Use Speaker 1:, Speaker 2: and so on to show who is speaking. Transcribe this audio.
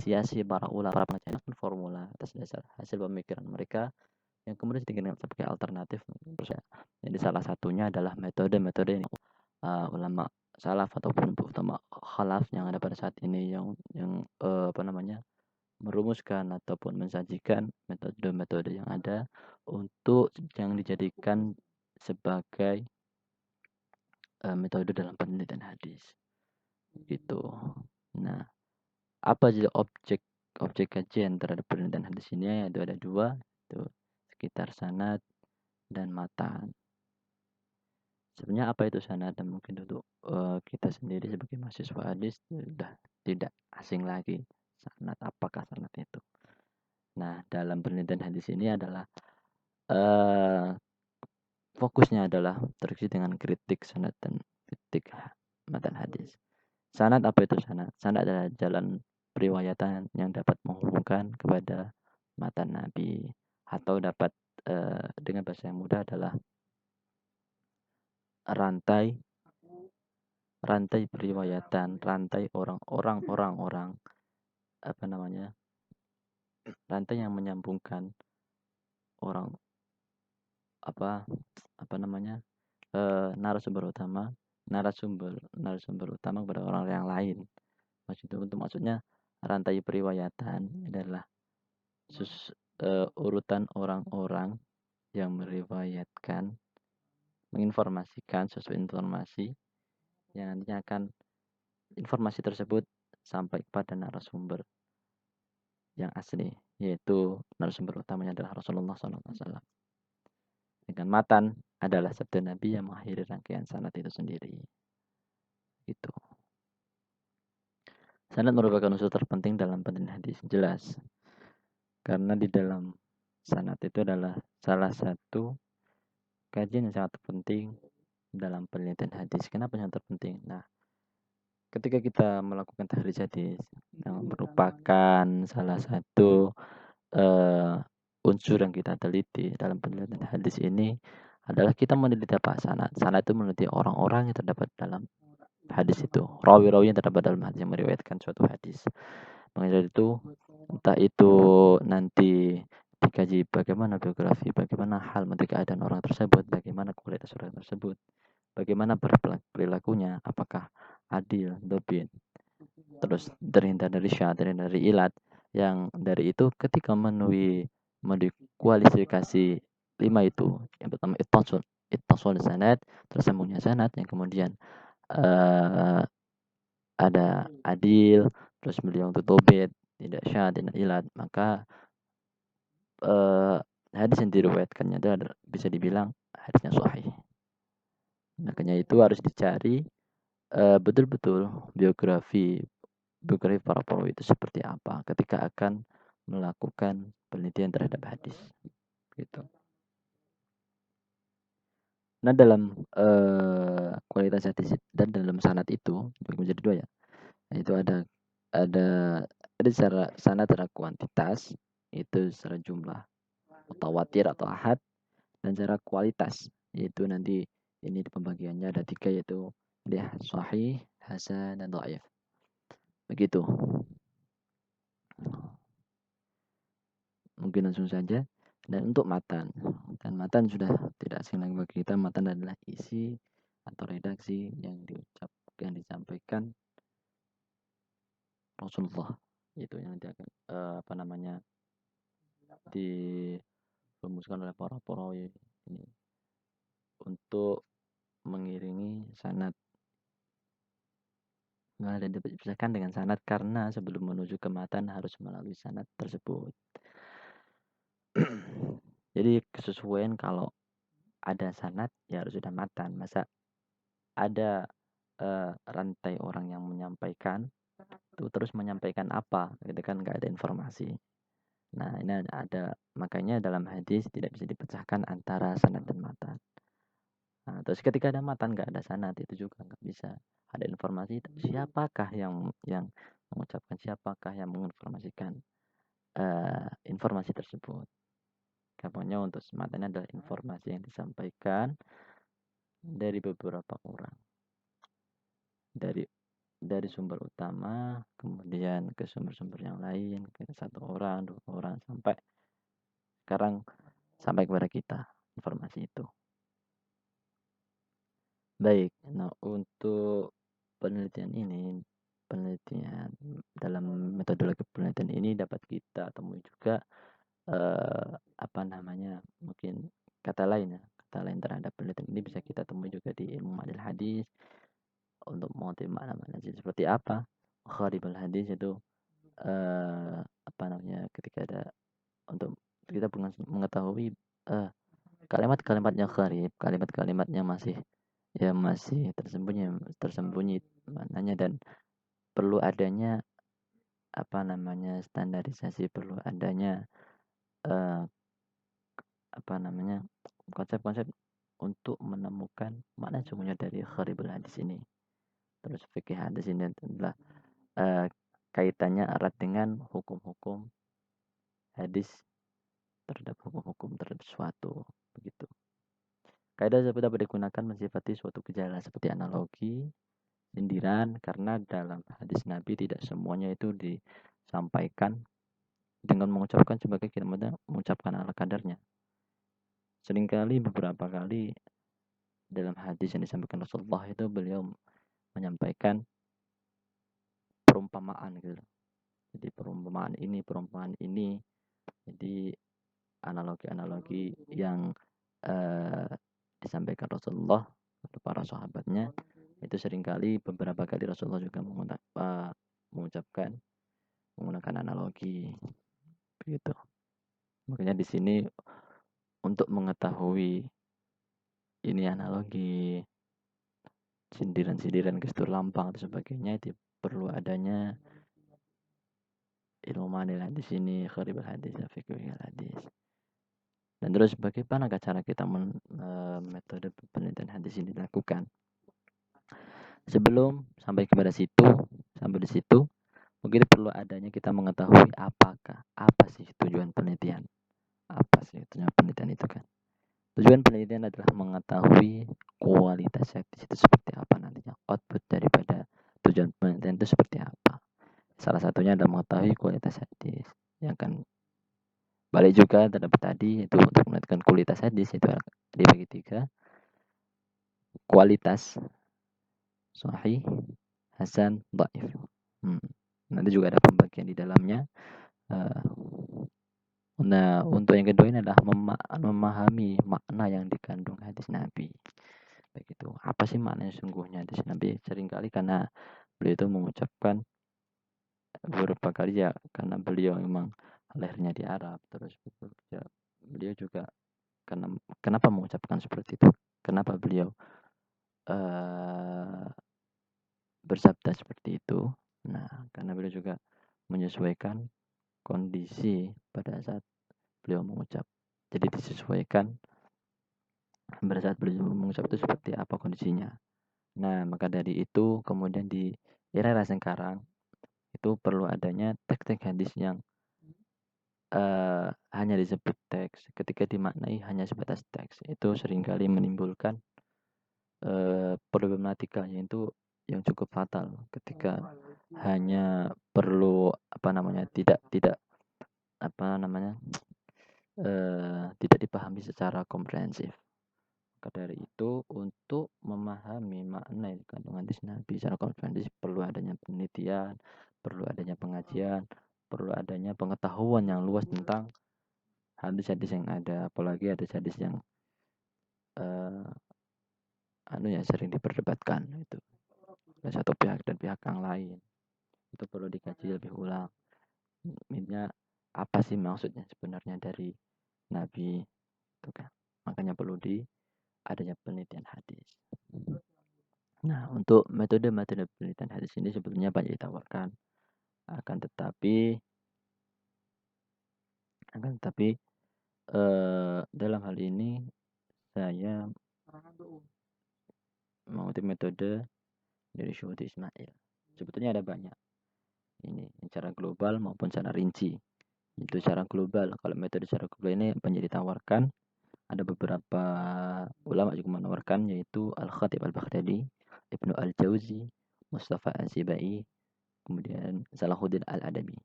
Speaker 1: siasi para ulama, para pengajar formula atas dasar hasil pemikiran mereka yang kemudian dijadikan sebagai alternatif. Terus ya, jadi salah satunya adalah metode-metode yang ulama salaf ataupun ulama khalaf yang ada pada saat ini yang apa namanya merumuskan ataupun mensajikan metode-metode yang ada untuk yang dijadikan sebagai metode dalam penelitian hadis gitu. Nah, apa sih objek objek kajian terhadap penelitian hadis ini? Itu ada dua, itu sekitar sanad dan matan. Sebenarnya apa itu sanad? Dan mungkin untuk kita sendiri sebagai mahasiswa hadis sudah tidak asing lagi sanad, apakah sanad itu. Nah, dalam penelitian hadis ini adalah eh fokusnya adalah terkait dengan kritik sanad dan kritik matan hadis. Sanad apa itu sanad? Sanad adalah jalan periwayatan yang dapat menghubungkan kepada matan Nabi atau dapat dengan bahasa yang mudah adalah rantai rantai periwayatan, rantai orang-orang apa namanya? Rantai yang menyambungkan orang apa apa namanya? Narasumber utama narasumber utama kepada orang yang lain. Maksudnya rantai periwayatan adalah urutan orang-orang yang meriwayatkan, menginformasikan sesuatu informasi yang nantinya akan informasi tersebut sampai kepada narasumber yang asli, yaitu narasumber utamanya adalah Rasulullah SAW. Dengan matan adalah sabda Nabi yang mengakhiri rangkaian sanad itu sendiri. Itu. Sanad merupakan unsur terpenting dalam penelitian hadis, jelas. Karena di dalam sanad itu adalah salah satu kajian yang sangat penting dalam penelitian hadis. Kenapa yang terpenting? Nah, ketika kita melakukan tahlil hadis yang merupakan salah satu unsur yang kita teliti dalam penelitian hadis ini adalah kita meneliti apa sanad. Sanad itu meneliti orang-orang yang terdapat dalam hadis itu, rawi-rawi yang terdapat dalam hadis yang meriwayatkan suatu hadis. Maka dari itu, entah itu nanti dikaji bagaimana biografi, bagaimana hal keadaan orang tersebut, bagaimana kualitas orang tersebut, bagaimana perilakunya, apakah adil, dobin, terus terhindar dari syad, terhindar dari ilat. Yang dari itu ketika memenuhi kualifikasi 5 itu, yang pertama ittasul sanad, tersambungnya sanad, yang kemudian ada adil, terus beliau untuk dobit, tidak syad, tidak ilat, maka hadis yang diriwayatkannya itu bisa dibilang hadisnya sahih. Makanya itu harus dicari betul-betul biografi para perawi itu seperti apa ketika akan melakukan penelitian terhadap hadis gitu. Nah, dalam kualitas hadis dan dalam sanad itu menjadi dua ya. Nah, itu ada secara sanad secara kuantitas itu secara jumlah mutawatir atau ahad, dan secara kualitas yaitu nanti ini pembagiannya ada 3 yaitu dia sahih, hasan, dan dhaif. Begitu. Mungkin langsung saja. Dan untuk matan, dan matan sudah tidak asing lagi bagi kita. Matan adalah isi atau redaksi yang disampaikan Rasulullah, itu yang nanti akan apa namanya dirumuskan oleh para perawi ini untuk mengiringi sanad. Nah, dan dipisahkan dengan sanad karena sebelum menuju ke matan harus melalui sanad tersebut. Jadi kesesuaian kalau ada sanad ya harus ada matan. Masa ada rantai orang yang menyampaikan itu terus menyampaikan apa gitu kan, nggak ada informasi. Nah, ini ada makanya dalam hadis tidak bisa dipecahkan antara sanad dan matan. Nah, terus ketika ada matan nggak ada sanad itu juga nggak bisa ada informasi siapakah yang mengucapkan, siapakah yang menginformasikan informasi tersebut. Kapannya untuk matan adalah informasi yang disampaikan dari beberapa orang, dari dari sumber utama, kemudian ke sumber-sumber yang lain, ke 1 orang, 2 orang, sampai sekarang sampai kepada kita informasi itu. Baik, nah untuk penelitian dalam metodologi penelitian ini dapat kita temui juga apa namanya, mungkin kata lain terhadap penelitian ini bisa kita temui juga di ilmu ma'anil hadis untuk mengerti makna-makna seperti apa. Gharibul hadis itu apa namanya, ketika ada untuk kita mengetahui kalimat-kalimatnya gharib, kalimat-kalimatnya masih tersembunyi tersembunyi maknanya, dan perlu adanya apa namanya, standarisasi, perlu adanya eh, apa namanya, konsep-konsep untuk menemukan makna sesungguhnya dari gharibul hadis ini. Terus fikih hadis ini adalah eh, kaitannya erat dengan hukum-hukum hadis terhadap hukum-hukum terhadap suatu, begitu. Kaidah tersebut dapat digunakan mensifati suatu gejala seperti analogi, sindiran, karena dalam hadis Nabi tidak semuanya itu disampaikan dengan mengucapkan sebagai kalimatnya, mengucapkan ala kadarnya. Seringkali beberapa kali dalam hadis yang disampaikan Rasulullah itu beliau menyampaikan perumpamaan gitu. Jadi perumpamaan ini, jadi analogi-analogi yang disampaikan Rasulullah kepada para sahabatnya itu seringkali beberapa kali Rasulullah juga mengucapkan menggunakan analogi begitu. Makanya di sini untuk mengetahui ini analogi, sindiran-sindiran, gestur lampang atau sebagainya, itu perlu adanya ilmu manil hadis ini, gharibul hadis, fikih hadis. Dan terus bagaimana cara kita metode penelitian hadis ini dilakukan? Sebelum sampai di situ, mungkin perlu adanya kita mengetahui apa sih tujuan penelitian? Apa sih tujuan penelitian itu kan? Tujuan penelitian adalah mengetahui kualitas hadis itu seperti apa nantinya. Output daripada tujuan penelitian itu seperti apa. Salah satunya adalah mengetahui kualitas hadis. Yang kan balik juga terdapat tadi, itu untuk menentukan kualitas hadis itu dibagi 3. Kualitas sahih, hasan, dhaif. Nanti juga ada pembagian di dalamnya. Nah, untuk yang kedua ini adalah memahami makna yang dikandung hadis Nabi. Begitu. Apa sih makna sesungguhnya hadis Nabi? Seringkali karena beliau itu mengucapkan beberapa kali ya, karena beliau memang lahirnya di Arab, terus beliau juga kenapa mengucapkan seperti itu? Kenapa beliau bersabda seperti itu? Nah, karena beliau juga menyesuaikan kondisi pada saat beliau mengucap. Jadi disesuaikan pada saat beliau mengucap itu seperti apa kondisinya. Nah, maka dari itu kemudian di era sekarang itu perlu adanya teks-teks hadis yang hanya disebut teks, ketika dimaknai hanya sebatas teks. Itu seringkali menimbulkan problematika, yaitu yang cukup fatal ketika hanya perlu tidak tidak dipahami secara komprehensif. Maka dari itu, untuk memahami makna kandungan hadis Nabi secara komprehensif perlu adanya penelitian, perlu adanya pengajian, perlu adanya pengetahuan yang luas tentang hadis-hadis yang ada, apalagi hadis-hadis yang sering diperdebatkan itu oleh satu pihak dan pihak yang lain. Itu perlu dikaji lebih ulang. Intinya apa sih maksudnya sebenarnya dari Nabi itu kan. Makanya perlu adanya penelitian hadis. Nah, untuk metode-metode penelitian hadis ini sebetulnya banyak ditawarkan. Akan tetapi dalam hal ini saya mengutip metode dari Syuhud Ismail. Sebetulnya ada banyak. Ini secara global maupun secara rinci. Itu secara global. Kalau metode secara global ini banyak ditawarkan. Ada beberapa ulama juga menawarkan, yaitu Al-Khatib Al-Baghdadi, Ibnu Al-Jauzi, Mustafa Azibai, kemudian Salahuddin Al-Adabi.